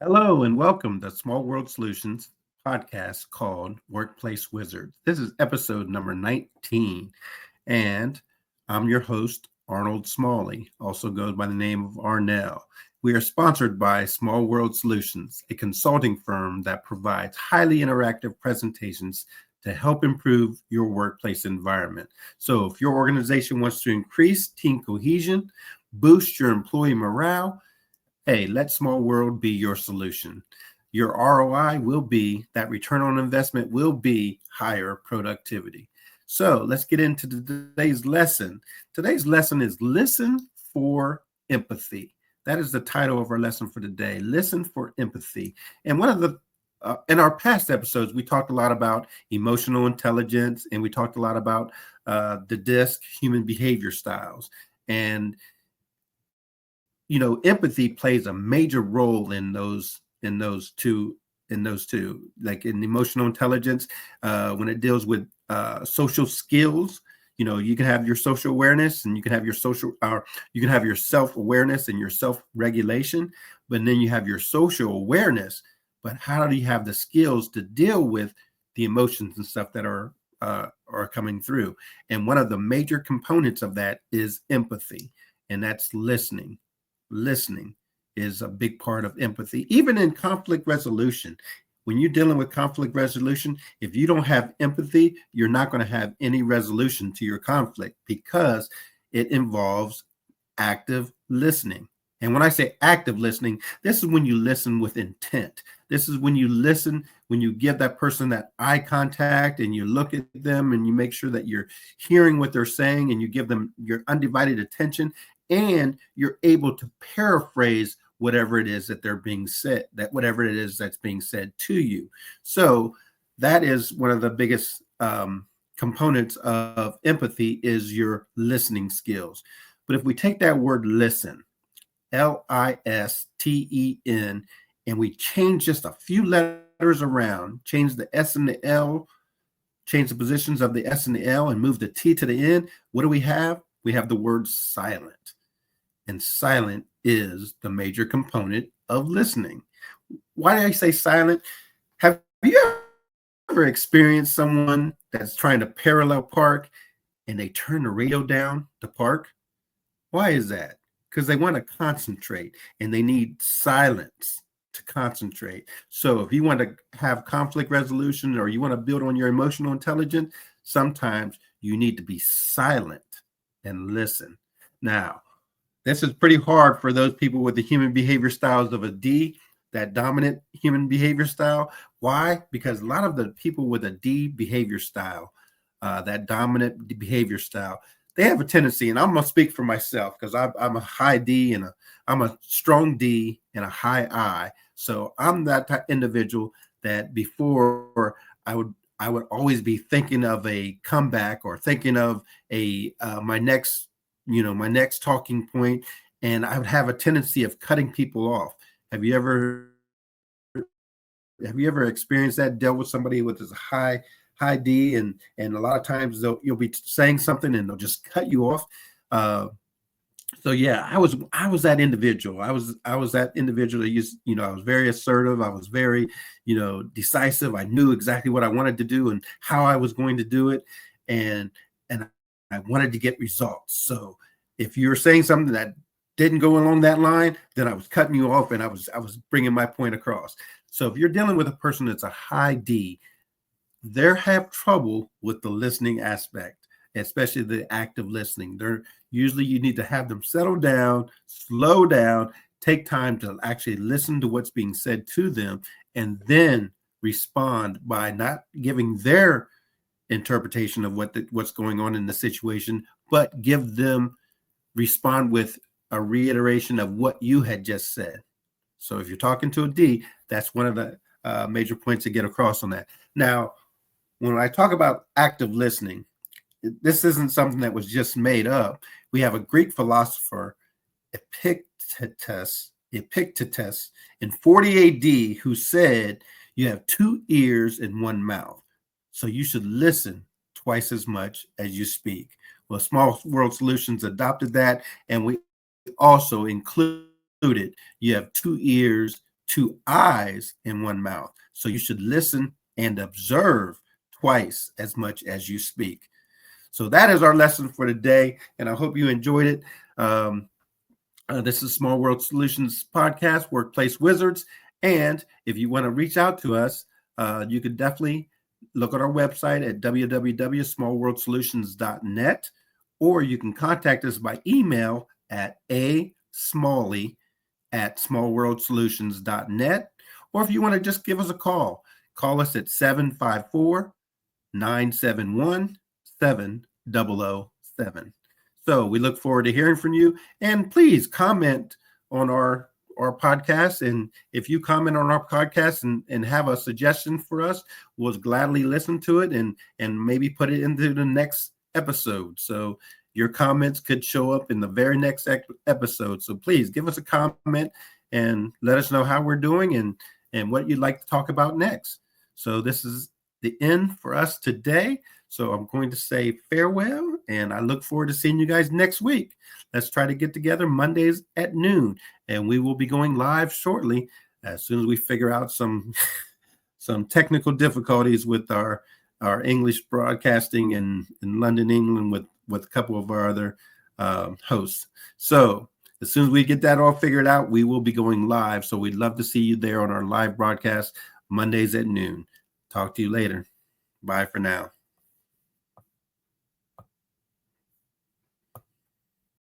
Hello and welcome to Small World Solutions podcast called Workplace Wizards. This is episode number 19, and I'm your host, Arnold Smalley, also goes by the name of Arnell. We are sponsored by Small World Solutions, a consulting firm that provides highly interactive presentations to help improve your workplace environment. So, if your organization wants to increase team cohesion, boost your employee morale, hey, let Small World be your solution. Your ROI will be that return on investment will be higher productivity. So let's get into today's lesson. Today's lesson is Listen for Empathy. That is the title of our lesson for today. Listen for empathy. And one of the in our past episodes, we talked a lot about emotional intelligence, and we talked a lot about the DISC human behavior styles. And empathy plays a major role in those two, like in emotional intelligence, when it deals with social skills. You can have your social awareness, and you can have your social, or you can have your self-awareness and your self-regulation, but then you have your social awareness. But how do you have the skills to deal with the emotions and stuff that are coming through? And one of the major components of that is empathy, and that's listening. Listening is a big part of empathy, even in conflict resolution. When you're dealing with conflict resolution, if you don't have empathy, you're not going to have any resolution to your conflict, because it involves active listening. And when I say active listening, this is when you listen with intent. This is when you listen, when you give that person that eye contact and you look at them and you make sure that you're hearing what they're saying and you give them your undivided attention, and you're able to paraphrase whatever it is that they're being said, that whatever it is that's being said to you. So that is one of the biggest components of empathy, is your listening skills. But if we take that word listen, Listen, and we change just a few letters around, change the S and the L, change the positions of the S and the L, and move the T to the end, what do we have? We have the word silent. And silent is the major component of listening. Why do I say silent? Have you ever experienced someone that's trying to parallel park and they turn the radio down to park? Why is that? Because they want to concentrate and they need silence to concentrate. So if you want to have conflict resolution, or you want to build on your emotional intelligence, sometimes you need to be silent and listen. Now, this is pretty hard for those people with the human behavior styles of a D, that dominant human behavior style. Why? Because a lot of the people with a D behavior style, that dominant behavior style, they have a tendency, and I'm gonna speak for myself because I'm a high D and I'm a strong D and a high I. So I'm that type individual that before I would always be thinking of a comeback, or thinking of a my next talking point, and I would have a tendency of cutting people off. Have you ever have you ever experienced that? Dealt with somebody with this high D, and a lot of times you'll be saying something and they'll just cut you off. Uh, so yeah, I was that individual. I was that individual that I was very assertive. I was very, decisive. I knew exactly what I wanted to do and how I was going to do it, and I wanted to get results. So if you were saying something that didn't go along that line, then I was cutting you off, and I was bringing my point across. So if you're dealing with a person that's a high D, they have trouble with the listening aspect, especially the active listening. They're usually, you need to have them settle down, slow down, take time to actually listen to what's being said to them, and then respond by not giving their interpretation of what's going on in the situation, but give them, respond with a reiteration of what you had just said. So if you're talking to a D, that's one of the major points to get across on that. Now, when I talk about active listening, this isn't something that was just made up. We have a Greek philosopher, Epictetus in 40 AD, who said, you have two ears and one mouth, so you should listen twice as much as you speak. Well, Small World Solutions adopted that, and we also included, you have two ears, two mouths. 2 eyes in one mouth. So you should listen and observe twice as much as you speak. So that is our lesson for today, and I hope you enjoyed it. This is Small World Solutions Podcast, Workplace Wizards. And if you want to reach out to us, you could definitely look at our website at www.smallworldsolutions.net, or you can contact us by email at asmalley@smallworldsolutions.net. Or if you want to just give us a call us at 754-971-7007. So we look forward to hearing from you, and please comment on our podcast. And if you comment on our podcast and have a suggestion for us, we'll gladly listen to it and maybe put it into the next episode. So your comments could show up in the very next episode. So please give us a comment and let us know how we're doing and what you'd like to talk about next. So this is the end for us today. So I'm going to say farewell, and I look forward to seeing you guys next week. Let's try to get together Mondays at noon, and we will be going live shortly as soon as we figure out some technical difficulties with our English broadcasting in London, England, with a couple of our other hosts. So as soon as we get that all figured out, we will be going live. So we'd love to see you there on our live broadcast Mondays at noon. Talk to you later. Bye for now.